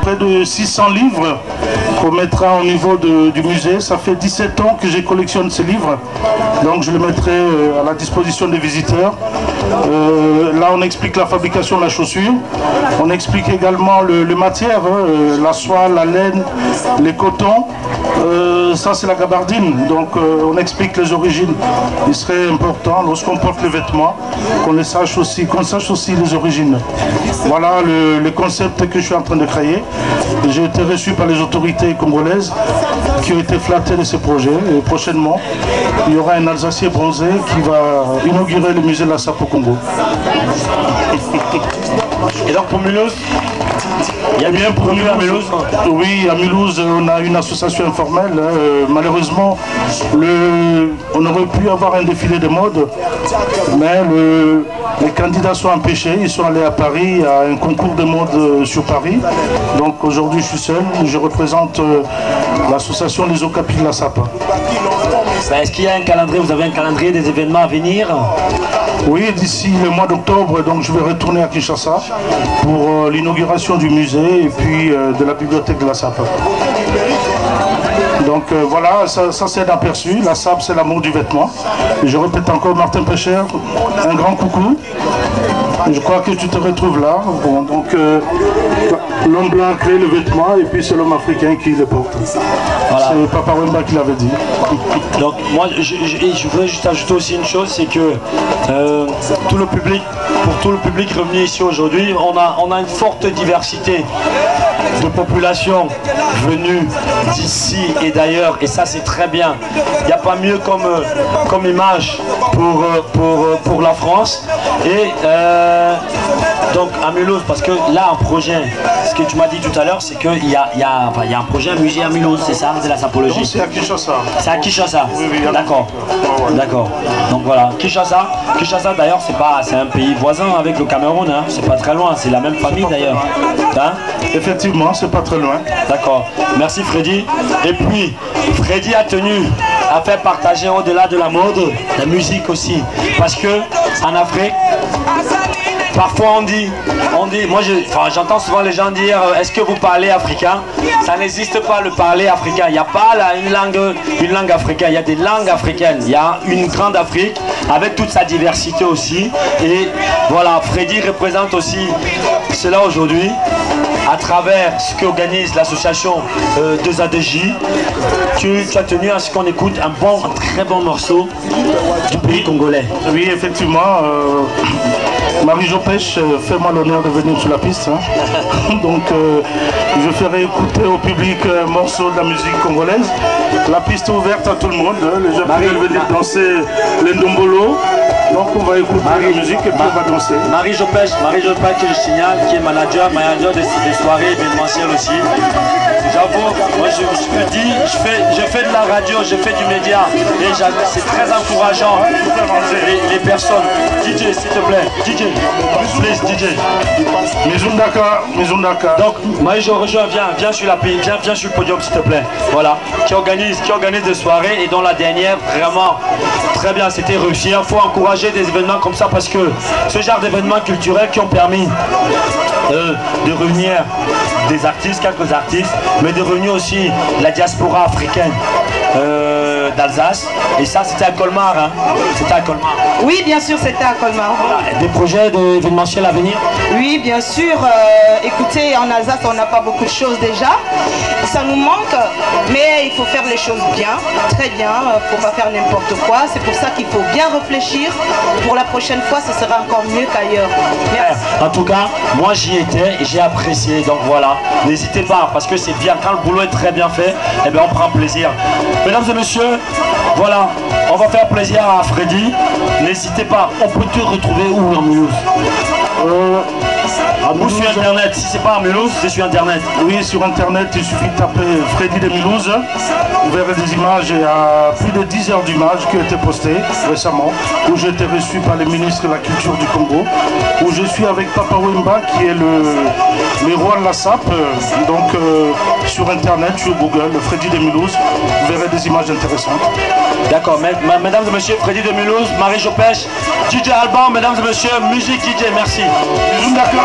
près de 600 livres qu'on mettra au niveau du musée. Ça fait 17 ans que je collectionne ces livres, donc je les mettrai à la disposition des visiteurs. Là, on explique la fabrication de la chaussure, on explique également les matières, la soie, la laine, les cotons. Ça, c'est la gabardine, donc on explique les origines. Il serait important, lorsqu'on porte les vêtements, qu'on sache aussi les origines. Voilà le concept que je suis en train de créer. J'ai été reçu par les autorités congolaises qui ont été flattées de ce projet. Et prochainement, il y aura un Alsacien bronzé qui va inaugurer le musée de la SAP au Congo. Et donc pour Mulhouse, il y a bien pour à Mulhouse? Oui, à Mulhouse, on a une association informelle. Malheureusement, on aurait pu avoir un défilé de mode, mais les candidats sont empêchés. Ils sont allés à Paris, à un concours de mode sur Paris. Donc aujourd'hui, je suis seul. Je représente l'association des Okapis de la SAP. Est-ce qu'il y a un calendrier? Vous avez un calendrier des événements à venir? Oui, d'ici le mois d'octobre, donc je vais retourner à Kinshasa pour l'inauguration du musée et puis de la bibliothèque de la SAP. Donc voilà, ça c'est un aperçu. La SAP, c'est l'amour du vêtement. Et je répète encore, Martin Pécher, un grand coucou. Je crois que tu te retrouves là. Bon, donc l'homme blanc crée le vêtement et puis c'est l'homme africain qui le porte. Voilà. C'est Papa Wemba qui l'avait dit. Donc moi je voudrais juste ajouter aussi une chose, c'est que tout le public, pour tout le public revenu ici aujourd'hui, on a une forte diversité de population venue d'ici et d'ailleurs, et ça c'est très bien. Il n'y a pas mieux comme image pour la France. Et donc à Mulhouse, parce que là un projet, ce que tu m'as dit tout à l'heure, c'est qu'il y a un projet, un musée à Mulhouse, c'est ça, de la sapologie? C'est à Kinshasa. C'est à Kinshasa. Oui, oui, d'accord. D'accord. Donc voilà, Kinshasa d'ailleurs c'est un pays voisin avec le Cameroun, hein. C'est pas très loin, c'est la même famille d'ailleurs. Hein? Effectivement, c'est pas très loin. D'accord. Merci Freddy. Et puis Freddy a tenu à faire partager au-delà de la mode, la musique aussi. Parce que en Afrique, parfois on dit, moi j'entends souvent les gens dire est-ce que vous parlez africain? Ça n'existe pas le parler africain. Il n'y a pas là une langue africaine. Il y a des langues africaines. Il y a une grande Afrique avec toute sa diversité aussi. Et voilà, Freddy représente aussi cela aujourd'hui à travers ce qu'organise l'association 2ADJ. Tu as tenu à ce qu'on écoute un très bon morceau du pays congolais. Oui, effectivement. Marie-Jo Pêche, fais-moi l'honneur de venir sur la piste. Hein. Donc, je ferai écouter au public un morceau de la musique congolaise. La piste est ouverte à tout le monde. Les gens peuvent venir danser l'Ndombolo. Donc, on va écouter la musique et puis on va danser. Marie-Jo Pêche, que je signale, qui est manager des soirées événementielles aussi. J'avoue, moi je me dis, je fais de la radio, je fais du média et c'est très encourageant. Les personnes, DJ s'il te plaît, DJ, please DJ. Mizundaka. Donc, moi je rejoins, viens sur la piste, viens sur le podium s'il te plaît. Voilà, qui organise des soirées et dont la dernière, vraiment, très bien, c'était réussi. Il faut encourager des événements comme ça parce que ce genre d'événements culturels qui ont permis de réunir des artistes, quelques artistes, mais de réunir aussi la diaspora africaine d'Alsace. Et ça, c'était à Colmar, hein? C'était à Colmar. Oui, bien sûr, c'était à Colmar. Voilà. Des projets événementiels à venir? Oui, bien sûr. Écoutez, en Alsace, on n'a pas beaucoup de choses déjà. Ça nous manque, mais il faut faire les choses bien, très bien. Il ne faut pas faire n'importe quoi. C'est pour ça qu'il faut bien réfléchir. Pour la prochaine fois, ce sera encore mieux qu'ailleurs. En tout cas, moi j'y étais et j'ai apprécié. Donc voilà, n'hésitez pas, parce que c'est bien. Quand le boulot est très bien fait, eh bien, on prend plaisir. Mesdames et messieurs, voilà, on va faire plaisir à Freddy. N'hésitez pas, on peut te retrouver où en Mulhouse? Ou sur internet, si c'est pas à Mulhouse, c'est sur internet. Oui, sur internet, il suffit de taper Freddy de Mulhouse. Vous verrez des images, il y a plus de 10 heures d'images qui ont été postées récemment, où j'ai été reçu par le ministre de la Culture du Congo, où je suis avec Papa Wemba qui est le roi de la SAP. Donc sur internet, sur Google, Freddy de Mulhouse, vous verrez des images intéressantes. D'accord, mesdames et messieurs, Freddy de Mulhouse, Marie-Jo Pêche, DJ Alban, mesdames et messieurs, musique DJ, merci. Bisous, d'accord.